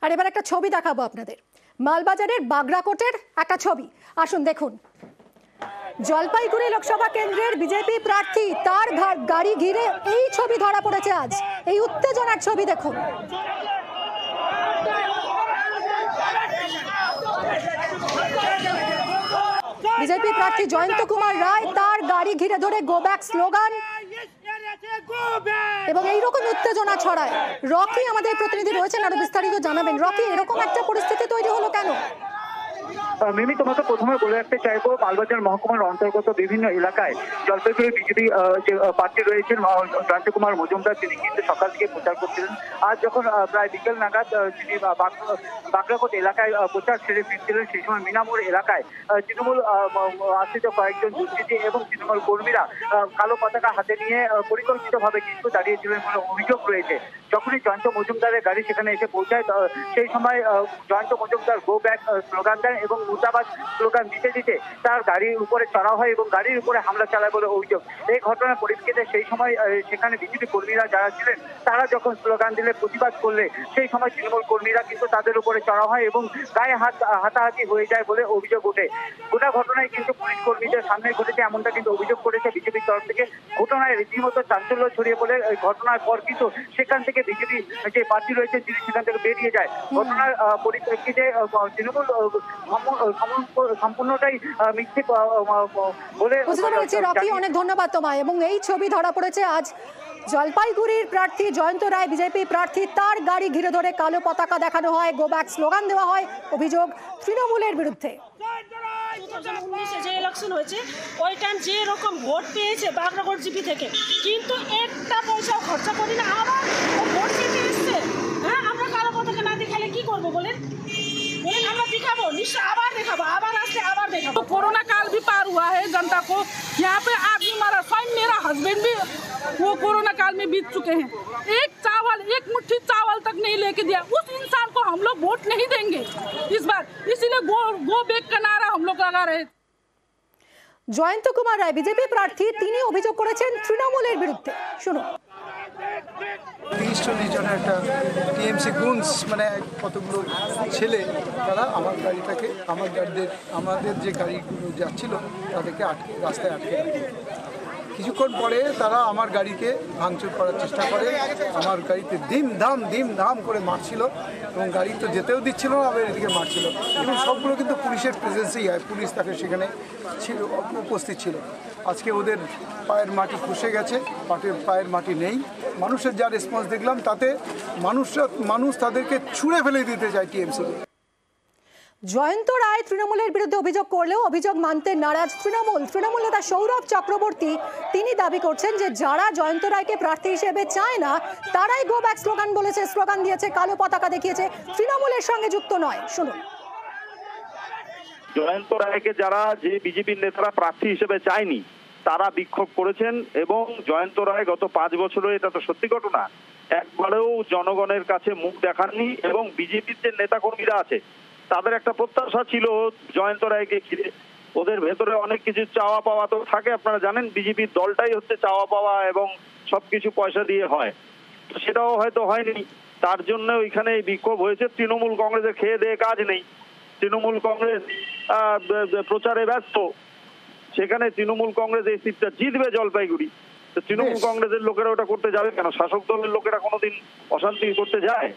আর এবার একটা ছবি দেখাবো আপনাদের, মালবাজারের বাগরাকোটের একটা ছবি। আসুন দেখুন, জলপাইগুড়ি লোকসভা কেন্দ্রের বিজেপি প্রার্থী তার গাড়ি ঘিরে এই ছবি ধরা পড়েছে আজ। এই উত্তেজনার ছবি দেখুন। বিজেপি প্রার্থী জয়ন্ত কুমার রায় তার গাড়ি ঘিরে ধরে গো ব্যাক স্লোগান এবং এইরকম উত্তেজনা ছড়ায়। রকি আমাদের প্রতিনিধি রয়েছেন, আরো বিস্তারিত জানাবেন। রকি, এরকম একটা পরিস্থিতি তৈরি হলো কেন? মিমি, তোমাকে প্রথমে বলে রাখতে চাইবো, মালবাজার মহকুমার অন্তর্গত বিভিন্ন এলাকায় জলপাইগুড়ি বিজেপি যে প্রার্থী রয়েছেন জয়ন্ত কুমার মজুমদার, তিনি কিন্তু সকাল থেকে প্রচার করছিলেন। আজ যখন প্রায় বিকেল নাগাদ তিনি বাগরাকোট এলাকায় প্রচার সেরে ফিরছিলেন, সেই সময় মিনামোড় এলাকায় তৃণমূল আশ্রিত কয়েকজন দুষ্কৃতী এবং তৃণমূল কর্মীরা কালো পতাকা হাতে নিয়ে পরিকল্পিতভাবে কিন্তু দাঁড়িয়েছিলেন বলে অভিযোগ রয়েছে। যখনই জয়ন্ত মজুমদারের গাড়ি সেখানে এসে পৌঁছায়, সেই সময় Jayanta Majumdar go back slogan দেন এবং মুর্দাবাদ স্লোগান দিতে দিতে তার গাড়ির উপরে চড়া হয় এবং গাড়ির উপরে হামলা চালায় বলে অভিযোগ। এই ঘটনার পরিপ্রেক্ষিতে সেই সময় সেখানে বিজেপি কর্মীরা যারা ছিলেন তারা যখন স্লোগান দিলে, প্রতিবাদ করলে, সেই সময় তৃণমূল কর্মীরা কিন্তু তাদের উপরে চড়া হয় এবং গায়ে হাতাহাতি হয়ে যায় বলে অভিযোগ ওঠে। গোটা ঘটনায় কিন্তু পুলিশ কর্মীদের সামনে ঘটেছে এমনটা কিন্তু অভিযোগ করেছে বিজেপির তরফ থেকে। ঘটনায় রীতিমতো চাঞ্চল্য ছড়িয়ে পড়ে ঘটনার পর কিন্তু সেখান থেকে বিজেপি যে প্রার্থী রয়েছে তিনি সেখান থেকে বেরিয়ে যায়। ঘটনার পরিপ্রেক্ষিতে তৃণমূল সম্পূর্ণটাই মিথ্যে বলে। রকি, অনেক ধন্যবাদ তোমায়। এবং এই ছবি ধরা পড়েছে আজ জলপাইগুড়ির প্রার্থী জয়ন্ত রায়, বিজেপি প্রার্থী, তার গাড়ি ঘিরে ধরে কালো পতাকা দেখানো হয়, গো ব্যাক স্লোগান দেওয়া হয়, অভিযোগ তৃণমূলের বিরুদ্ধে। 2019 যে ইলেকশন হয়েছে ওই টাইম যে রকম ভোট পেয়েছে বাগরাকোট জিপি থেকে, কিন্তু একটা পয়সাও খরচা করি না। আবার ভোট পেতে এসছে। হ্যাঁ, আমরা কালো পতাকা না দেখালে কি করবো বলেন? আমরা दिखाबो, निश्चय आभार दिखाबो, आभार आस्ते आभार दिखाबो। तो कोरोना काल भी पार हुआ है जनता को, यहाँ पे आदमी मारा, स्वयं मेरा हस्बैंड भी वो कोरोना काल में बीत चुके हैं। एक मुट्ठी चावल तक नहीं लेके दिया। उस इंसान को हम लोग वोट नहीं देंगे इस बार, इसीलिए गो बैक का नारा हम लोग लगा रहे। জয়ন্ত কুমার রায় বিজেপি প্রার্থী, তিনি অভিযোগ করেছেন তৃণমূলের বিরুদ্ধে। শুনুন। 30-40 জনের একটা টিএমসি গুন্স, মানে কতগুলো ছেলে, তারা আমার গাড়িটাকে, আমাদের যে গাড়িগুলো যাচ্ছিল তাদেরকে রাস্তায় আটকে রাখে। কিছুক্ষণ পরে তারা আমার গাড়িকে ভাঙচুর করার চেষ্টা করে, আমার গাড়িতে দিম ধাম করে মারছিল এবং গাড়ি তো যেতেও দিচ্ছিল না, আবার এদিকে মারছিল। এবং সবগুলো কিন্তু পুলিশের প্রেজেন্সেই হয়, পুলিশ তাকে সেখানে ছিল, উপস্থিত ছিল। আজকে ওদের পায়ের মাটি খসে গেছে, পায়ের মাটি নেই। মানুষের যা রেসপন্স দেখলাম তাতে মানুষ তাদেরকে ছুঁড়ে ফেলে দিতে চায় টিএমসি। জয়ন্ত রায় তৃণমূলের বিরুদ্ধে অভিযোগ করলেও অভিযোগ মানতে নারাজ তৃণমূল নেতা সৌরভ চক্রবর্তী। তিনি দাবি করছেন যে যারা জয়ন্ত রায়কে প্রার্থী হিসেবে চায় না তারাই গো ব্যাক স্লোগান বলেছে, স্লোগান দিয়েছে, কালো পতাকা দেখিয়েছে, তৃণমূলের সঙ্গে যুক্ত নয়। শুনুন। জয়ন্ত রায়কে যারা যে বিজেপির নেতারা প্রার্থী হিসেবে চায়নি তারা বিক্ষোভ করেছেন এবং জয়ন্ত রায় গত 5 বছরে, এটা তো সত্যি ঘটনা, একবারেও জনগণের কাছে মুখ দেখাননি। এবং বিজেপির যে নেতা কর্মীরা আছে তাদের একটা প্রত্যাশা ছিল জয়ন্ত রায়কে ঘিরে, ওদের ভেতরে অনেক কিছু চাওয়া পাওয়া তো থাকে। আপনারা জানেন বিজেপির দলটাই হচ্ছে চাওয়া পাওয়া এবং সবকিছু পয়সা দিয়ে হয়, তো সেটাও হয়তো হয়নি। তার জন্য ওইখানে বিক্ষোভ হয়েছে। তৃণমূল কংগ্রেসের খেয়ে দেয়ে কাজ নেই, তৃণমূল কংগ্রেস প্রচারে ব্যস্ত। সেখানে তৃণমূল কংগ্রেস এই সিটটা জিতবে জলপাইগুড়ি, তো তৃণমূল কংগ্রেসের লোকেরা ওটা করতে যাবে কেন? শাসক দলের লোকেরা কোনোদিন অশান্তি করতে যায়?